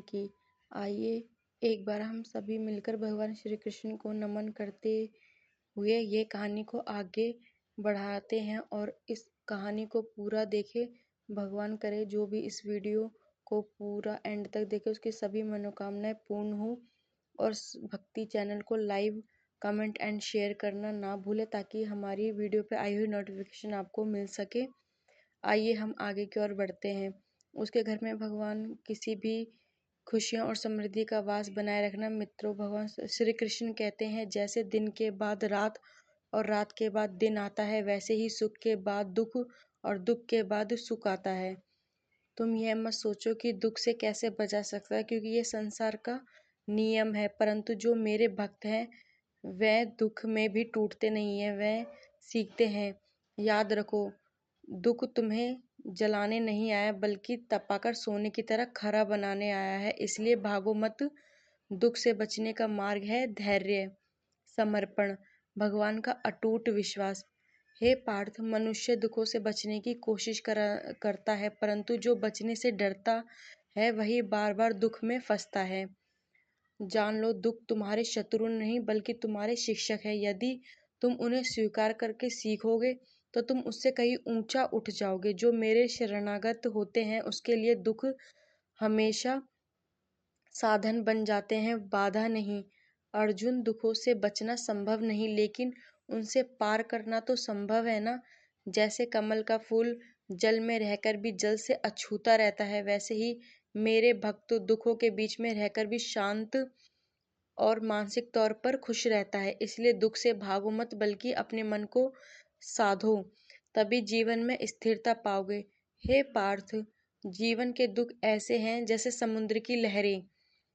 की। आइए एक बार हम सभी मिलकर भगवान श्री कृष्ण को नमन करते हुए ये कहानी को आगे बढ़ाते हैं और इस कहानी को पूरा देखे। भगवान करे जो भी इस वीडियो को पूरा एंड तक देखे उसकी सभी मनोकामनाएं पूर्ण हो। और भक्ति चैनल को लाइव कमेंट एंड शेयर करना ना भूले ताकि हमारी वीडियो पे आई हुई नोटिफिकेशन आपको मिल सके। आइए हम आगे की ओर बढ़ते हैं। उसके घर में भगवान किसी भी खुशियाँ और समृद्धि का वास बनाए रखना। मित्रों, भगवान श्री कृष्ण कहते हैं, जैसे दिन के बाद रात और रात के बाद दिन आता है, वैसे ही सुख के बाद दुख और दुख के बाद सुख आता है। तुम यह मत सोचो कि दुख से कैसे बचा सकता है, क्योंकि ये संसार का नियम है। परंतु जो मेरे भक्त हैं वह दुख में भी टूटते नहीं है, वह सीखते हैं। याद रखो, दुख तुम्हें जलाने नहीं आया बल्कि तपाकर सोने की तरह खरा बनाने आया है। इसलिए भागो मत। दुख से बचने का मार्ग है धैर्य, समर्पण, भगवान का अटूट विश्वास। हे पार्थ, मनुष्य दुखों से बचने की कोशिश करता है, परंतु जो बचने से डरता है वही बार बार दुख में फंसता है। जान लो, दुख तुम्हारे शत्रु नहीं बल्कि तुम्हारे शिक्षक है। यदि तुम उन्हें स्वीकार करके सीखोगे तो तुम उससे कहीं ऊंचा उठ जाओगे। जो मेरे शरणागत होते हैं उसके लिए दुख हमेशा साधन बन जाते हैं, बाधा नहीं। अर्जुन, दुखों से बचना संभव नहीं, लेकिन उनसे पार करना तो संभव है ना। जैसे कमल का फूल जल में रहकर भी जल से अछूता रहता है, वैसे ही मेरे भक्त दुखों के बीच में रहकर भी शांत और मानसिक तौर पर खुश रहता है। इसलिए दुख से भागो मत बल्कि अपने मन को साधो, तभी जीवन में स्थिरता पाओगे। हे पार्थ, जीवन के दुख ऐसे हैं जैसे समुद्र की लहरें।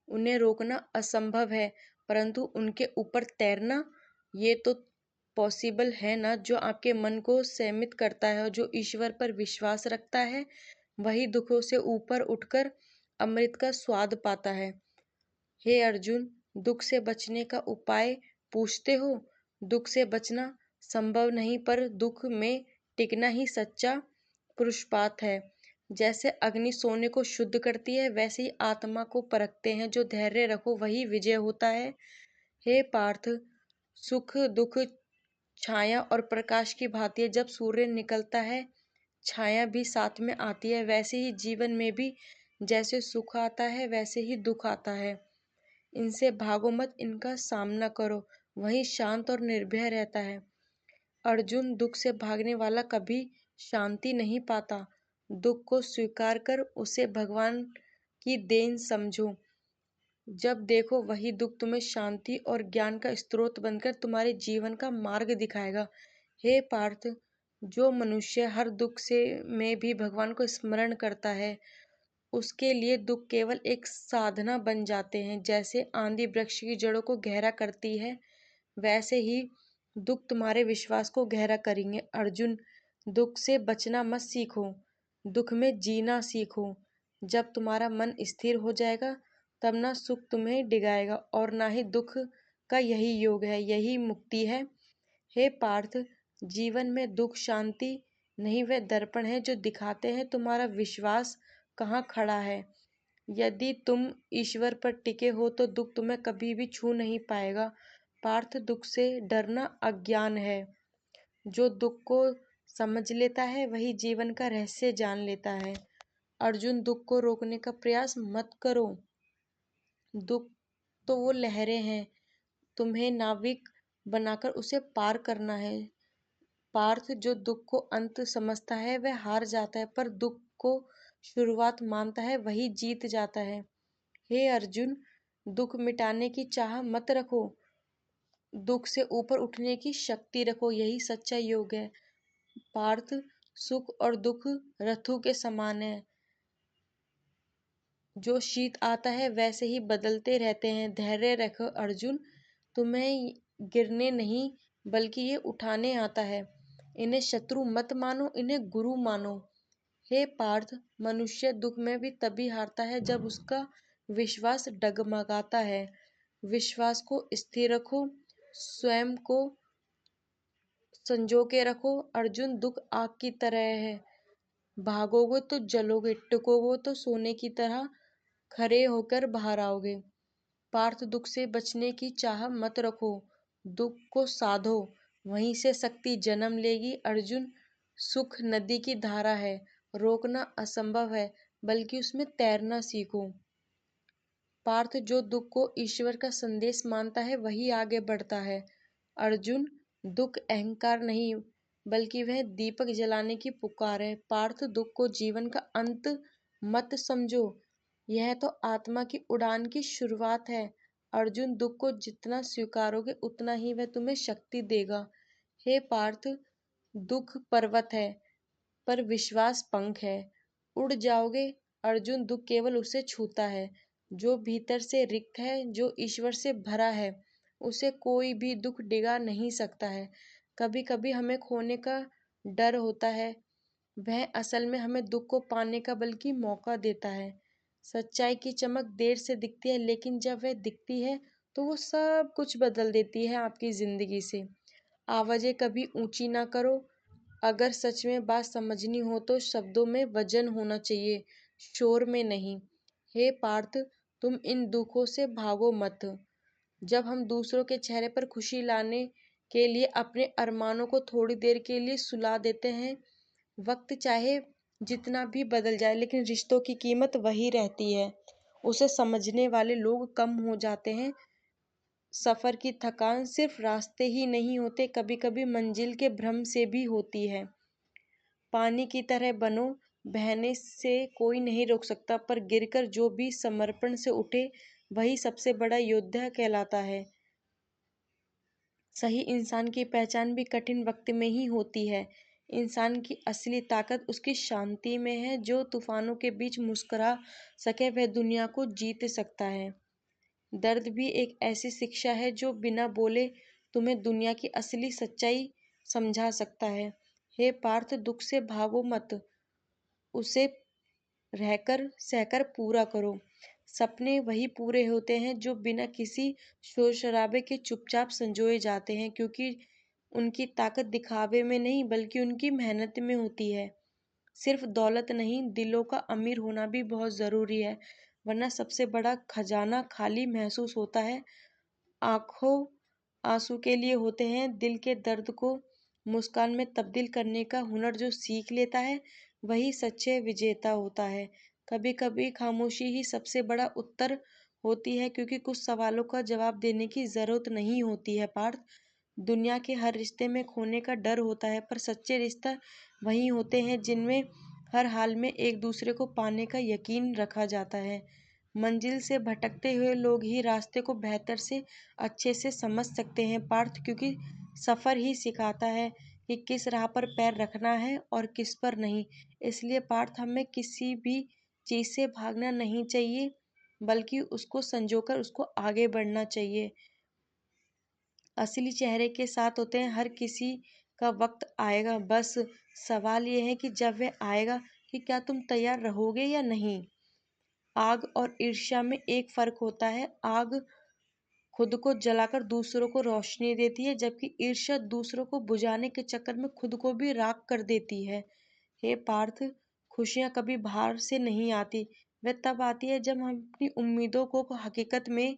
उन्हें रोकना असंभव है, परंतु उनके ऊपर तैरना ये तो पॉसिबल है ना। जो आपके मन को संयमित करता है और जो ईश्वर पर विश्वास रखता है वही दुखों से ऊपर उठकर अमृत का स्वाद पाता है। हे अर्जुन, दुख से बचने का उपाय पूछते हो। दुख से बचना संभव नहीं, पर दुख में टिकना ही सच्चा पुरुषार्थ है। जैसे अग्नि सोने को शुद्ध करती है, वैसे ही आत्मा को परखते हैं। जो धैर्य रखो वही विजय होता है। हे पार्थ, सुख दुख छाया और प्रकाश की भांति है। जब सूर्य निकलता है छाया भी साथ में आती है। वैसे ही जीवन में भी जैसे सुख आता है वैसे ही दुख आता है। इनसे भागो मत, इनका सामना करो, वही शांत और निर्भय रहता है। अर्जुन, दुख से भागने वाला कभी शांति नहीं पाता। दुख को स्वीकार कर उसे भगवान की देन समझो। जब देखो वही दुख तुम्हें शांति और ज्ञान का स्रोत बनकर तुम्हारे जीवन का मार्ग दिखाएगा। हे पार्थ, जो मनुष्य हर दुख से में भी भगवान को स्मरण करता है उसके लिए दुख केवल एक साधना बन जाते हैं। जैसे आंधी वृक्ष की जड़ों को गहरा करती है, वैसे ही दुख तुम्हारे विश्वास को गहरा करेंगे। अर्जुन, दुख से बचना मत सीखो, दुख में जीना सीखो। जब तुम्हारा मन स्थिर हो जाएगा तब ना सुख तुम्हें डिगाएगा और ना ही दुख का यही योग है, यही मुक्ति है। हे पार्थ, जीवन में दुख शांति नहीं, वह दर्पण है जो दिखाते हैं तुम्हारा विश्वास कहाँ खड़ा है। यदि तुम ईश्वर पर टिके हो तो दुख तुम्हें कभी भी छू नहीं पाएगा। पार्थ, दुख से डरना अज्ञान है। जो दुख को समझ लेता है वही जीवन का रहस्य जान लेता है। अर्जुन, दुख को रोकने का प्रयास मत करो। दुख तो वो लहरें हैं, तुम्हें नाविक बनाकर उसे पार करना है। पार्थ, जो दुख को अंत समझता है वह हार जाता है, पर दुख को शुरुआत मानता है वही जीत जाता है। हे अर्जुन, दुख मिटाने की चाह मत रखो, दुख से ऊपर उठने की शक्ति रखो, यही सच्चा योग है। पार्थ, सुख और दुख रथों के समान है, जो शीत आता है वैसे ही बदलते रहते हैं। धैर्य रखो अर्जुन, तुम्हें गिरने नहीं बल्कि ये उठाने आता है। इन्हें शत्रु मत मानो, इन्हें गुरु मानो। हे पार्थ, मनुष्य दुख में भी तभी हारता है जब उसका विश्वास डगमगाता है। विश्वास को स्थिर रखो, स्वयं को संजो के रखो। अर्जुन, दुख आग की तरह है, भागोगे तो जलोगे, टिकोगे तो सोने की तरह खड़े होकर बाहर आओगे। पार्थ, दुख से बचने की चाह मत रखो, दुख को साधो, वहीं से शक्ति जन्म लेगी। अर्जुन, सुख नदी की धारा है, रोकना असंभव है, बल्कि उसमें तैरना सीखो। पार्थ, जो दुख को ईश्वर का संदेश मानता है वही आगे बढ़ता है। अर्जुन, दुख अहंकार नहीं, बल्कि वह दीपक जलाने की पुकार है। पार्थ, दुख को जीवन का अंत मत समझो, यह तो आत्मा की उड़ान की शुरुआत है। अर्जुन, दुख को जितना स्वीकारोगे उतना ही वह तुम्हें शक्ति देगा। हे पार्थ, दुख पर्वत है, पर विश्वास पंख है, उड़ जाओगे। अर्जुन, दुख केवल उसे छूता है जो भीतर से रिक्त है, जो ईश्वर से भरा है, उसे कोई भी दुख डिगा नहीं सकता है। कभी कभी हमें खोने का डर होता है, वह असल में हमें दुख को पाने का बल्कि मौका देता है। सच्चाई की चमक देर से दिखती है, लेकिन जब वह दिखती है तो वो सब कुछ बदल देती है आपकी जिंदगी से। आवाजें कभी ऊंची ना करो, अगर सच में बात समझनी हो तो शब्दों में वजन होना चाहिए, शोर में नहीं। हे पार्थ, तुम इन दुखों से भागो मत। जब हम दूसरों के चेहरे पर खुशी लाने के लिए अपने अरमानों को थोड़ी देर के लिए सुला देते हैं, वक्त चाहे जितना भी बदल जाए लेकिन रिश्तों की कीमत वही रहती है। उसे समझने वाले लोग कम हो जाते हैं। सफर की थकान सिर्फ रास्ते ही नहीं होते, कभी कभी मंजिल के भ्रम से भी होती है। पानी की तरह बनो, बहने से कोई नहीं रोक सकता, पर गिरकर जो भी समर्पण से उठे वही सबसे बड़ा योद्धा कहलाता है। सही इंसान की पहचान भी कठिन वक्त में ही होती है। इंसान की असली ताकत उसकी शांति में है। जो तूफानों के बीच मुस्कुरा सके वह दुनिया को जीत सकता है। दर्द भी एक ऐसी शिक्षा है जो बिना बोले तुम्हें दुनिया की असली सच्चाई समझा सकता है। हे पार्थ, दुख से भागो मत, उसे रहकर सहकर पूरा करो। सपने वही पूरे होते हैं जो बिना किसी शोर शराबे के चुपचाप संजोए जाते हैं, क्योंकि उनकी ताकत दिखावे में नहीं बल्कि उनकी मेहनत में होती है। सिर्फ दौलत नहीं, दिलों का अमीर होना भी बहुत ज़रूरी है, वरना सबसे बड़ा खजाना खाली महसूस होता है। आंखों आंसू के लिए होते हैं, दिल के दर्द को मुस्कान में तब्दील करने का हुनर जो सीख लेता है वही सच्चे विजेता होता है। कभी कभी खामोशी ही सबसे बड़ा उत्तर होती है, क्योंकि कुछ सवालों का जवाब देने की जरूरत नहीं होती है। पार्थ, दुनिया के हर रिश्ते में खोने का डर होता है, पर सच्चे रिश्ते वही होते हैं जिनमें हर हाल में एक दूसरे को पाने का यकीन रखा जाता है। मंजिल से भटकते हुए लोग ही रास्ते को बेहतर से अच्छे से समझ सकते हैं पार्थ, क्योंकि सफ़र ही सिखाता है कि किस राह पर पैर रखना है और किस पर नहीं। इसलिए पार्थ, हमें किसी भी चीज़ से भागना नहीं चाहिए, बल्कि उसको संजोकर उसको आगे बढ़ना चाहिए। असली चेहरे के साथ होते हैं, हर किसी का वक्त आएगा, बस सवाल ये है कि जब वह आएगा कि क्या तुम तैयार रहोगे या नहीं। आग और ईर्ष्या में एक फर्क होता है, आग खुद को जलाकर दूसरों को रोशनी देती है, जबकि ईर्ष्या दूसरों को बुझाने के चक्कर में खुद को भी राख कर देती है। हे पार्थ, खुशियाँ कभी बाहर से नहीं आती, वह तब आती है जब हम अपनी उम्मीदों को हकीकत में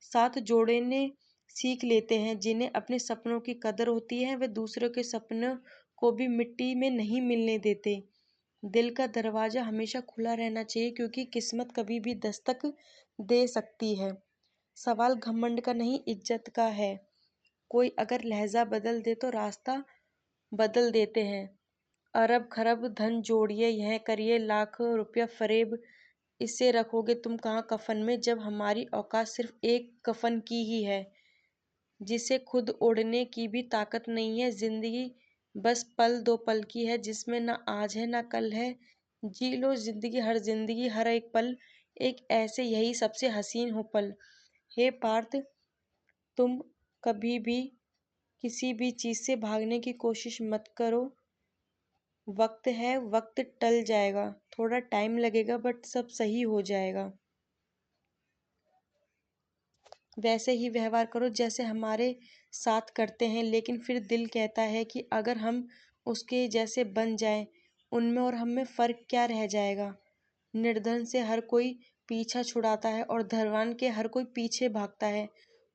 साथ जोड़ने सीख लेते हैं। जिन्हें अपने सपनों की कदर होती है वे दूसरों के सपनों को भी मिट्टी में नहीं मिलने देते। दिल का दरवाजा हमेशा खुला रहना चाहिए, क्योंकि किस्मत कभी भी दस्तक दे सकती है। सवाल घमंड का नहीं, इज्जत का है। कोई अगर लहजा बदल दे तो रास्ता बदल देते हैं। अरब खरब धन जोड़िए, यह करिए लाख रुपया फरेब, इससे रखोगे तुम कहाँ कफन में, जब हमारी औकात सिर्फ एक कफन की ही है, जिसे खुद ओढ़ने की भी ताकत नहीं है। जिंदगी बस पल दो पल की है, जिसमें ना आज है ना कल है। जी लो जिंदगी हर एक पल एक ऐसे, यही सबसे हसीन हो पल। हे पार्थ, तुम कभी भी किसी भी चीज से भागने की कोशिश मत करो। वक्त है, वक्त टल जाएगा, थोड़ा टाइम लगेगा बट सब सही हो जाएगा। वैसे ही व्यवहार करो जैसे हमारे साथ करते हैं, लेकिन फिर दिल कहता है कि अगर हम उसके जैसे बन जाएं, उनमें और हम में फर्क क्या रह जाएगा। निर्धन से हर कोई पीछा छुड़ाता है और धनवान के हर कोई पीछे भागता है।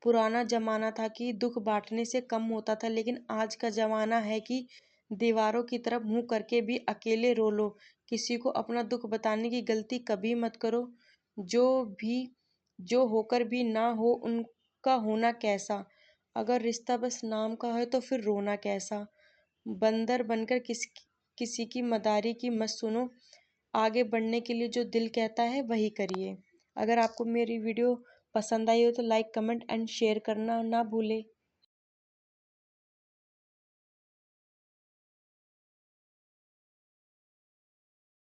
पुराना जमाना था कि दुख बांटने से कम होता था, लेकिन आज का जमाना है कि दीवारों की तरफ मुंह करके भी अकेले रो लो। किसी को अपना दुख बताने की गलती कभी मत करो। जो भी जो होकर भी ना हो, उनका होना कैसा। अगर रिश्ता बस नाम का है तो फिर रोना कैसा। बंदर बनकर किसी की मदारी की मत सुनो। आगे बढ़ने के लिए जो दिल कहता है वही करिए। अगर आपको मेरी वीडियो पसंद आई हो तो लाइक, कमेंट एंड शेयर करना ना भूले।